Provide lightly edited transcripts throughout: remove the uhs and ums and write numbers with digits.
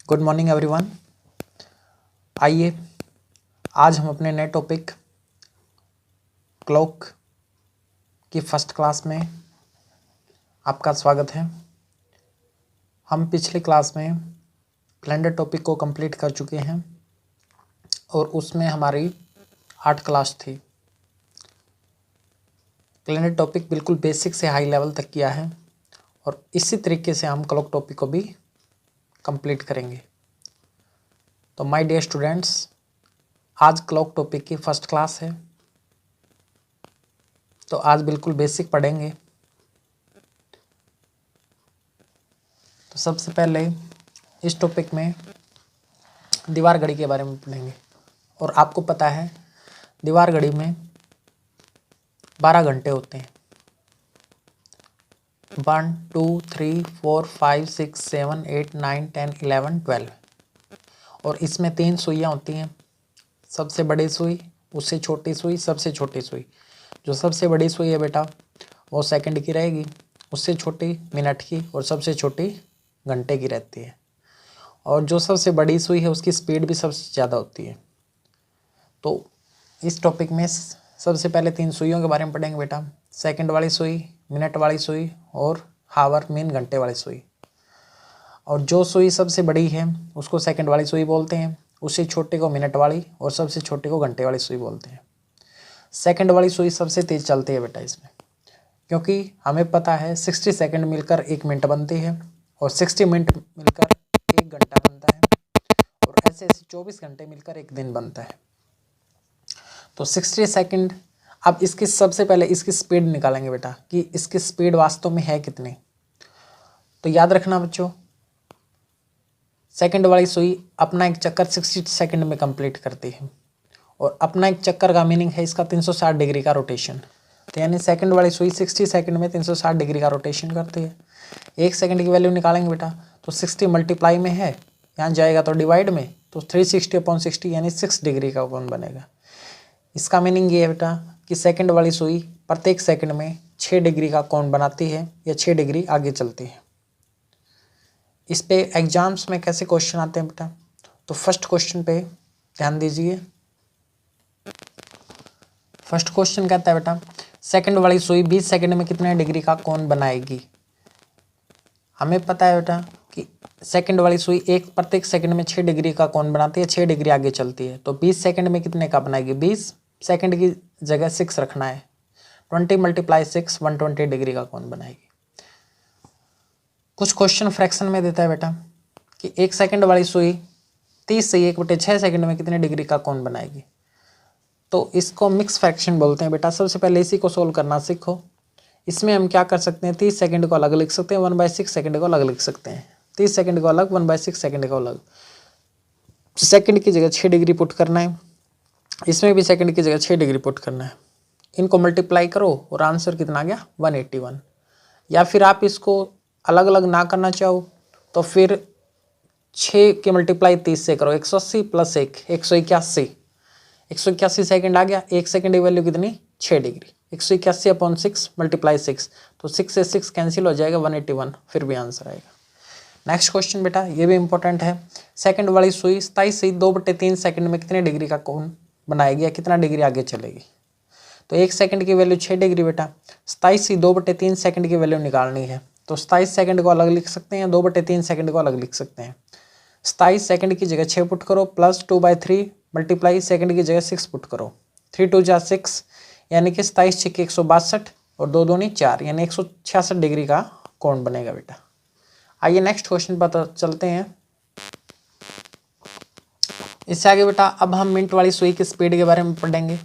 Good morning everyone. आइए आज हम अपने नए टॉपिक क्लॉक की फर्स्ट क्लास में आपका स्वागत है। हम पिछले क्लास में कैलेंडर टॉपिक को कंप्लीट कर चुके हैं और उसमें हमारी 8 क्लास थी। कैलेंडर टॉपिक बिल्कुल बेसिक से हाई लेवल तक किया है और इसी तरीके से हम क्लॉक टॉपिक को भी कंप्लीट करेंगे। तो माय डियर स्टूडेंट्स, आज क्लॉक टॉपिक की फर्स्ट क्लास है, तो आज बिल्कुल बेसिक पढ़ेंगे। तो सबसे पहले इस टॉपिक में दीवार घड़ी के बारे में पढ़ेंगे। और आपको पता है दीवार घड़ी में 12 घंटे होते हैं। 1 2 3 4 5 6 7 8 9 10 11 12 और इसमें 3 सुइयाँ होती हैं। सबसे बड़ी सुई, उससे छोटी सुई, सबसे छोटी सुई। जो सबसे बड़ी सुई है बेटा वो सेकंड की रहेगी, उससे छोटी मिनट की और सबसे छोटी घंटे की रहती है। और जो सबसे बड़ी सुई है उसकी स्पीड भी सबसे ज़्यादा होती है। तो इस टॉपिक में सबसे पहले 3 सुइयों के बारे में पढ़ेंगे बेटा। सेकंड वाली सुई, मिनट वाली सुई और हावर मीन घंटे वाली सुई। और जो सुई सबसे बड़ी है उसको सेकंड वाली सुई बोलते हैं, उससे छोटे को मिनट वाली और सबसे छोटे को घंटे वाली सुई बोलते हैं। सेकंड वाली सुई सबसे तेज़ चलती है बेटा इसमें, क्योंकि हमें पता है 60 सेकंड मिलकर 1 मिनट बनती है और 60 मिनट मिलकर 1 घंटा बनता है और ऐसे ऐसे 24 घंटे मिलकर 1 दिन बनता है। तो 60 सेकंड। अब इसकी सबसे पहले इसकी स्पीड निकालेंगे बेटा कि इसकी स्पीड वास्तव में है कितनी। तो याद रखना बच्चों, सेकंड वाली सुई अपना एक चक्कर 60 सेकंड में कंप्लीट करती है और अपना एक चक्कर का मीनिंग है इसका 360 डिग्री का रोटेशन। तो यानी सेकंड वाली सुई 60 सेकंड में 360 डिग्री का रोटेशन करती है। 1 सेकंड की वैल्यू निकालेंगे बेटा तो 60 मल्टीप्लाई में है, यहाँ जाएगा तो डिवाइड में, तो 360/60 यानी 6 डिग्री का कोण बनेगा। इसका मीनिंग ये है बेटा कि सेकंड वाली सुई प्रत्येक सेकंड में 6 डिग्री का कोण बनाती है या 6 डिग्री आगे चलती है। इस पे एग्जाम्स में कैसे क्वेश्चन आते हैं बेटा, तो फर्स्ट क्वेश्चन पे ध्यान दीजिए। फर्स्ट क्वेश्चन कहता है बेटा सेकंड वाली सुई 20 सेकंड में कितने डिग्री का कोण बनाएगी। हमें पता है बेटा कि सेकंड वाली सुई प्रत्येक सेकंड में 6 डिग्री का कोण बनाती है, 6 डिग्री आगे चलती है। तो 20 सेकंड में कितने का बनाएगी, 20 सेकंड की जगह 6 रखना है, 20 × 6 120 डिग्री का कोण बनाएगी। कुछ क्वेश्चन फ्रैक्शन में देता है बेटा कि 1 सेकंड वाली सुई 30 से 1/6 सेकंड में कितने डिग्री का कोण बनाएगी। तो इसको मिक्स फ्रैक्शन बोलते हैं बेटा। सबसे पहले इसी को सोल्व करना सीखो। इसमें हम क्या कर सकते हैं, 30 सेकंड को अलग लिख सकते हैं, 1/6 सेकंड को अलग लिख सकते हैं। 30 सेकंड को अलग, 1/6 सेकंड को अलग। सेकंड की जगह 6 डिग्री पुट करना है, इसमें भी सेकंड की जगह 6 डिग्री पुट करना है। इनको मल्टीप्लाई करो और आंसर कितना आ गया, 181। या फिर आप इसको अलग अलग ना करना चाहो तो फिर 6 के मल्टीप्लाई 30 से करो, 180 + 1 181। 181 सेकंड आ गया। 1 सेकंड की वैल्यू कितनी, 6 डिग्री। 181/6 × 6, तो 6 से 6 कैंसिल हो जाएगा, 181 फिर भी आंसर आएगा। नेक्स्ट क्वेश्चन बेटा ये भी इंपॉर्टेंट है। सेकंड वाली सुई 27 से 2/3 सेकंड में कितने डिग्री का कोण बनाएगी या कितना डिग्री आगे चलेगी। तो 1 सेकंड की वैल्यू 6 डिग्री बेटा, 27 से 2/3 सेकंड की वैल्यू निकालनी है। तो 27 सेकंड को अलग लिख सकते हैं, 2/3 सेकंड को अलग लिख सकते हैं। 27 सेकंड की जगह 6 पुट करो, प्लस 2/3 मल्टीप्लाई सेकंड की जगह 6 पुट करो। 3 2 जा 6 यानी कि 27 6 162 और 2 दूनी 4 यानी 166 डिग्री का कोण बनेगा बेटा। आइए नेक्स्ट क्वेश्चन पर चलते हैं। इससे आगे बेटा अब हम मिनट वाली सुई की स्पीड के बारे में पढ़ेंगे।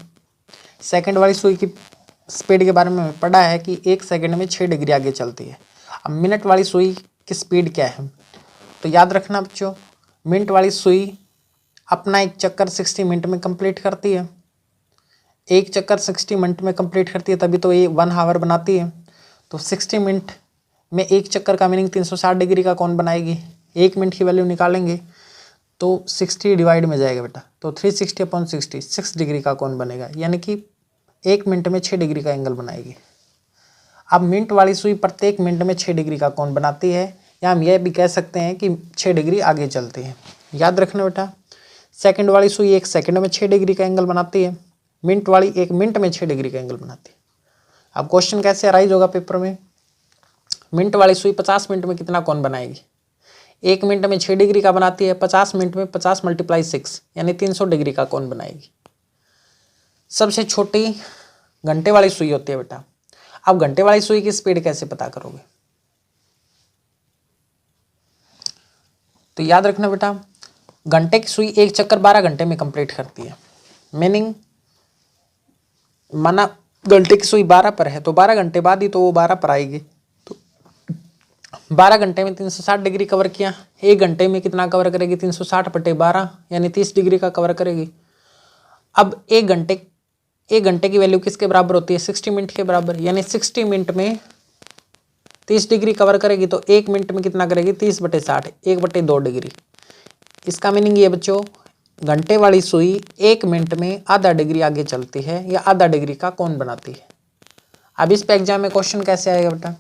सेकंड वाली सुई की स्पीड के बारे में पढ़ा है कि 1 सेकंड में 6 डिग्री आगे चलती है। अब मिनट वाली सुई की स्पीड क्या है, तो याद रखना बच्चों, मिनट वाली सुई अपना एक चक्कर 60 मिनट में कंप्लीट करती है। एक चक्कर 60 मिनट में कंप्लीट करती है तभी तो ये 1 आवर बनाती है। तो 60 मिनट में एक चक्कर का मीनिंग 360 डिग्री का कोण बनाएगी। 1 मिनट की वैल्यू निकालेंगे तो 60 डिवाइड में जाएगा बेटा, तो 360/60 6 डिग्री का कोण बनेगा, यानी कि 1 मिनट में 6 डिग्री का एंगल बनाएगी। अब मिनट वाली सुई प्रत्येक मिनट में 6 डिग्री का कोण बनाती है, या हम यह भी कह सकते हैं कि 6 डिग्री आगे चलती है। याद रखना बेटा, सेकंड वाली सुई 1 सेकंड में 6 डिग्री का एंगल बनाती है, मिनट वाली 1 मिनट में 6 डिग्री का एंगल बनाती है। अब क्वेश्चन कैसे अराइज होगा पेपर में, मिनट वाली सुई 50 मिनट में कितना कोण बनाएगी? 1 मिनट में 6 डिग्री का बनाती है, 50 मिनट में 50 × 6 यानी 300 डिग्री का कोण बनाएगी। सबसे छोटी घंटे वाली सुई होती है बेटा। अब घंटे वाली सुई की स्पीड कैसे पता करोगे? तो याद रखना बेटा, घंटे की सुई एक चक्कर 12 घंटे में कंप्लीट करती है। मीनिंग माना घंटे की सुई 12 पर है तो 12 घंटे बाद ही तो वो 12 पर आएगी। तो 12 घंटे में 360 डिग्री कवर किया, 1 घंटे में कितना कवर करेगी? 360/12 यानी 30 डिग्री का कवर करेगी। अब 1 घंटे की वैल्यू किसके बराबर होती है? 60 मिनट के बराबर, यानी 60 मिनट में 30 डिग्री कवर करेगी तो 1 मिनट में कितना करेगी? 30/60, 1/2 डिग्री। इसका मीनिंग ये बच्चों, घंटे वाली सुई 1 मिनट में आधा डिग्री आगे चलती है या आधा डिग्री का कोण बनाती है। अब इस पे एग्जाम में क्वेश्चन कैसे आएगा बेटा,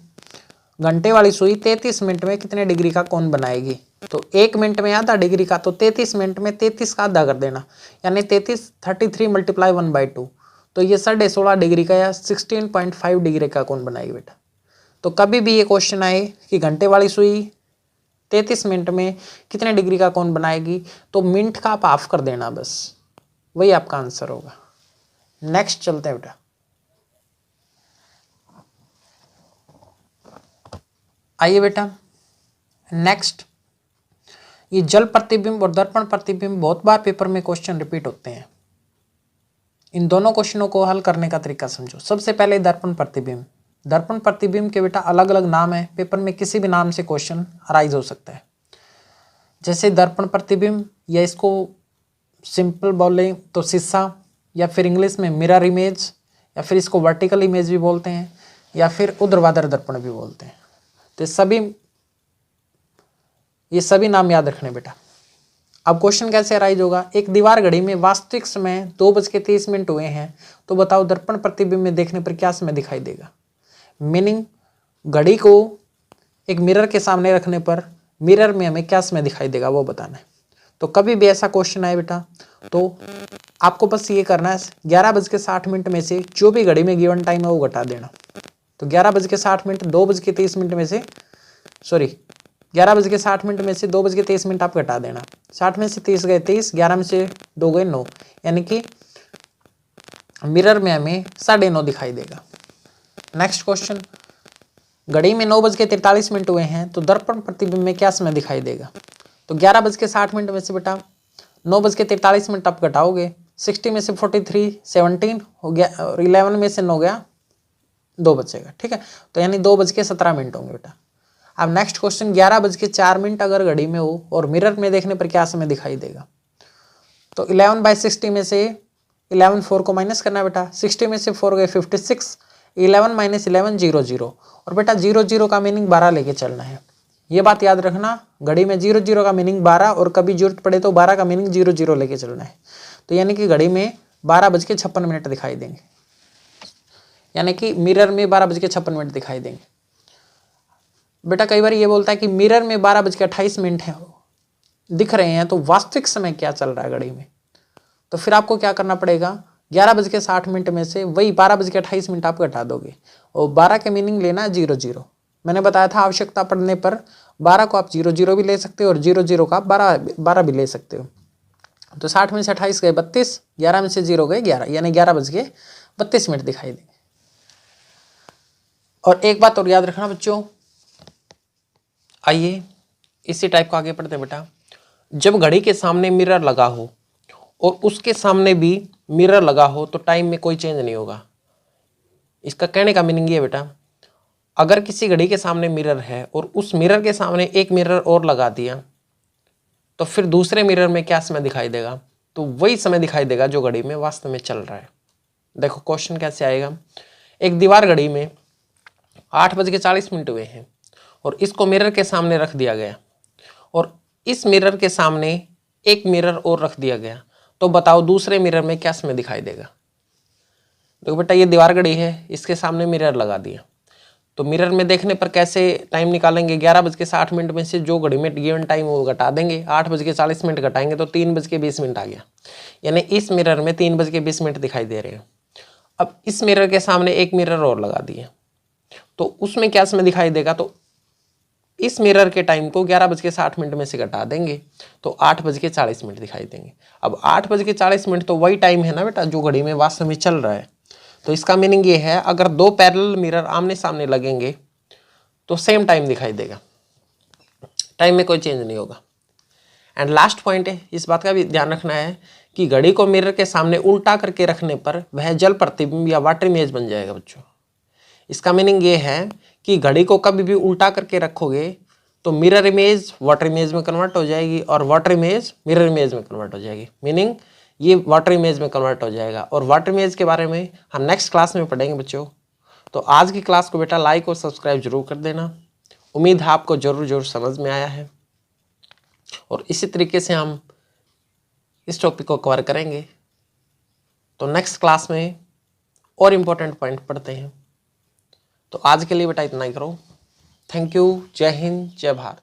घंटे वाली सुई 33 मिनट में कितने डिग्री का कोण बनाएगी? तो 1 मिनट में आधा डिग्री का, तो 33 मिनट में 33 का आधा कर देना, यानी 33 33 × 1/2, तो ये 16.5 डिग्री का या 16.5 डिग्री का कोण बनाएगी बेटा। तो कभी भी ये क्वेश्चन आए कि घंटे वाली सुई 33 मिनट में कितने डिग्री का कोण बनाएगी, तो मिनट का आप हाफ कर देना, बस वही आपका आंसर होगा। नेक्स्ट चलते हैं बेटा। आइए बेटा नेक्स्ट, ये जल प्रतिबिंब और दर्पण प्रतिबिंब बहुत बार पेपर में क्वेश्चन रिपीट होते हैं। इन दोनों क्वेश्चनों को हल करने का तरीका समझो। सबसे पहले दर्पण प्रतिबिंब। दर्पण प्रतिबिंब के बेटा अलग अलग नाम है, पेपर में किसी भी नाम से क्वेश्चन अराइज हो सकता है। जैसे दर्पण प्रतिबिंब, या इसको सिंपल बोले तो शीशा, या फिर इंग्लिश में मिरर इमेज, या फिर इसको वर्टिकल इमेज भी बोलते हैं, या फिर ऊर्ध्वाधर दर्पण भी बोलते हैं। तो ये सभी नाम याद रखने बेटा। अब क्वेश्चन कैसे अराइज होगा, एक दीवार घड़ी में वास्तविक समय 2:30 हुए हैं, तो बताओ दर्पण प्रतिबिंब में देखने पर क्या समय दिखाई देगा? मीनिंग घड़ी को एक मिरर के सामने रखने पर मिरर में हमें क्या समय दिखाई देगा वो बताना है। तो कभी भी ऐसा क्वेश्चन आए बेटा तो आपको बस ये करना है, 11:60 में से जो भी घड़ी में गिवन टाइम है वो घटा देना। तो 11:60, 2:30 में से 11:60 में से 2:30 आप घटा देना। 60 में से 30 गए 30, 11 में से 2 गए 9, यानी कि मिरर में हमें 9:30 दिखाई देगा। नेक्स्ट क्वेश्चन, घड़ी में 9:43 हुए हैं, तो दर्पण प्रतिबिंब में क्या समय दिखाई देगा? तो 11:60 में से बेटा 9:43 आप घटाओगे, 60 में से 43 17 हो गया, और 11 में से 9 गया 2 बचेगा, ठीक है। तो यानी 2:17 होंगे बेटा। अब नेक्स्ट क्वेश्चन, 11:04 अगर घड़ी में हो और मिरर में देखने पर क्या समय दिखाई देगा? तो 11/60 में से 11 4 को माइनस करना बेटा, 60 में से 4 गए 56, 11 - 11 0 0, और बेटा 0 0 का मीनिंग 12 लेके चलना है। ये बात याद रखना, घड़ी में 0 0 का मीनिंग 12, और कभी जरूरत पड़े तो 12 का मीनिंग 0 0 लेके चलना है। तो यानी कि घड़ी में 12:56 दिखाई देंगे, यानी कि मिरर में 12:56 दिखाई देंगे। बेटा कई बार ये बोलता है कि मिरर में 12:28 है दिख रहे हैं, तो वास्तविक समय क्या चल रहा है घड़ी में? तो फिर आपको क्या करना पड़ेगा, 11:60 में से वही 12:28 आप घटा दोगे, और 12 के मीनिंग लेना है 0 0। मैंने बताया था आवश्यकता पड़ने पर 12 को आप 0 0 भी ले सकते हो और 0 0 का आप 12 भी ले सकते हो। तो 60 में से 28 गए 32, 11 में से 0 गए 11, यानी 11:32 दिखाई देंगे। और एक बात और याद रखना बच्चों, आइए इसी टाइप को आगे पढ़ते बेटा। जब घड़ी के सामने मिरर लगा हो और उसके सामने भी मिरर लगा हो तो टाइम में कोई चेंज नहीं होगा। इसका कहने का मीनिंग ये बेटा, अगर किसी घड़ी के सामने मिरर है और उस मिरर के सामने एक मिरर और लगा दिया, तो फिर दूसरे मिरर में क्या समय दिखाई देगा? तो वही समय दिखाई देगा जो घड़ी में वास्तव में चल रहा है। देखो क्वेश्चन कैसे आएगा, एक दीवार घड़ी में 8:40 हुए हैं और इसको मिरर के सामने रख दिया गया, और इस मिरर के सामने एक मिरर और रख दिया गया, तो बताओ दूसरे मिरर में क्या समय दिखाई देगा? देखो बेटा ये दीवार घड़ी है, इसके सामने मिरर लगा दिया, तो मिरर में देखने पर कैसे टाइम निकालेंगे, 11:60 में से जो घड़ी में गिवन टाइम वो घटा देंगे, 8:40 घटाएंगे तो 3:20 आ गया, यानी इस मिरर में 3:20 दिखाई दे रहे हैं। अब इस मिरर के सामने एक मिरर और लगा दिए तो उसमें क्या समय दिखाई देगा, तो इस मिरर के टाइम को 11:60 में से घटा देंगे तो 8:40 दिखाई देंगे। अब 8:40 तो वही टाइम है ना बेटा जो घड़ी में वास्तव में चल रहा है। तो इसका मीनिंग ये है अगर दो पैरेलल मिरर आमने सामने लगेंगे तो सेम टाइम दिखाई देगा, टाइम में कोई चेंज नहीं होगा। एंड लास्ट पॉइंट है, इस बात का भी ध्यान रखना है कि घड़ी को मिरर के सामने उल्टा करके रखने पर वह जल प्रतिबिंब या वाटर इमेज बन जाएगा बच्चों। इसका मीनिंग ये है कि घड़ी को कभी भी उल्टा करके रखोगे तो मिरर इमेज वाटर इमेज में कन्वर्ट हो जाएगी और वाटर इमेज मिरर इमेज में कन्वर्ट हो जाएगी, मीनिंग ये वाटर इमेज में कन्वर्ट हो जाएगा। और वाटर इमेज के बारे में हम नेक्स्ट क्लास में पढ़ेंगे बच्चों। तो आज की क्लास को बेटा लाइक और सब्सक्राइब जरूर कर देना। उम्मीद है आपको जरूर समझ में आया है और इसी तरीके से हम इस टॉपिक को कवर करेंगे। तो नेक्स्ट क्लास में और इम्पोर्टेंट पॉइंट पढ़ते हैं। तो आज के लिए बेटा इतना ही करो। Thank you. जय हिंद, जय भारत।